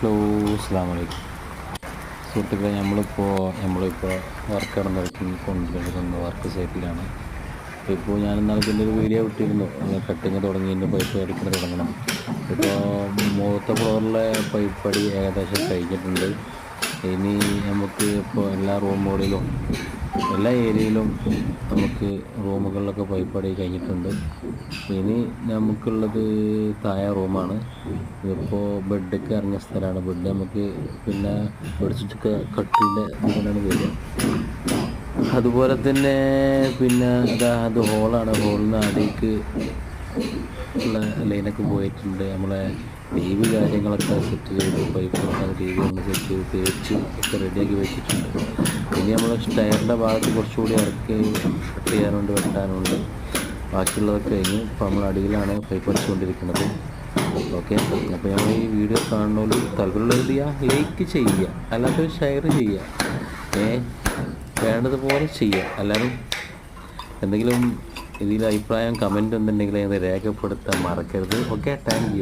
Hello, അസ്സലാമു അലൈക്കും സുഹൃത്തുക്കളെ. നമ്മളിപ്പോൾ വർക്ക് നടന്നുകൊണ്ടിരിക്കുന്ന വർക്ക് സൈറ്റിലാണ്. ഇപ്പോൾ ഞാൻ ഇന്നാൾ ഇതിൻ്റെ ഒരു വീഡിയോ ഇട്ടിരുന്നു. കട്ടിങ് തുടങ്ങിയതിൻ്റെ പൈപ്പ് അടിക്കുന്നത് തുടങ്ങണം. ഇപ്പോൾ മൂത്ത ഫ്ലോറിലെ പൈപ്പടി ഏകദേശം കഴിഞ്ഞിട്ടുണ്ട്. ഇനി നമുക്ക് ഇപ്പോൾ എല്ലാ റൂമുകളിലും എല്ലാ ഏരിയയിലും നമുക്ക് റൂമുകളിലൊക്കെ പൈപ്പടി കഴിഞ്ഞിട്ടുണ്ട്. ഇനി നമുക്കുള്ളത് താഴെ റൂമാണ്. ഇതിപ്പോൾ ബെഡൊക്കെ ഇറങ്ങിയ സ്ഥലമാണ്. ബെഡ് നമുക്ക് പിന്നെ പഠിച്ചിട്ടൊക്കെ കട്ടിലിൻ്റെ ഇതിലാണ് വരിക. അതുപോലെ തന്നെ പിന്നെ അത് ഹോളാണ്. ഹോളിൽ നിന്ന് അടിക്ക് ഉള്ള ലൈനൊക്കെ പോയിട്ടുണ്ട്. നമ്മളെ ടി വി കാര്യങ്ങളൊക്കെ സെറ്റ് ചെയ്ത് പൈപ്പൊക്കെ ടി വി ഒന്ന് സെറ്റ് ചെയ്ത് തേച്ച് ഒക്കെ റെഡിയാക്കി വെച്ചിട്ടുണ്ട്. ഇനി നമ്മൾ സ്റ്റയറിൻ്റെ ഭാഗത്ത് കുറച്ചുകൂടി ഇറക്കി കട്ട് ചെയ്യാനുണ്ട്, വെട്ടാനുണ്ട്. ബാക്കിയുള്ളതൊക്കെ കഴിഞ്ഞ് ഇപ്പോൾ നമ്മൾ അടിയിലാണ് പൈപ്പ് അടിച്ചുകൊണ്ടിരിക്കുന്നത്. ഓക്കെ, അപ്പോൾ നമ്മൾ ഈ വീഡിയോ കാണുന്നവർ താല്പര്യമുള്ളത് ലൈക്ക് ചെയ്യുക, അല്ലാത്തവർ ഷെയർ ചെയ്യുക, വേണ്ടതുപോലെ ചെയ്യുക. എല്ലാവരും എന്തെങ്കിലും ഇതിൽ അഭിപ്രായം കമൻറ്റ് എന്തുണ്ടെങ്കിൽ അത് രേഖപ്പെടുത്താൻ മറക്കരുത്. Okay, thank you.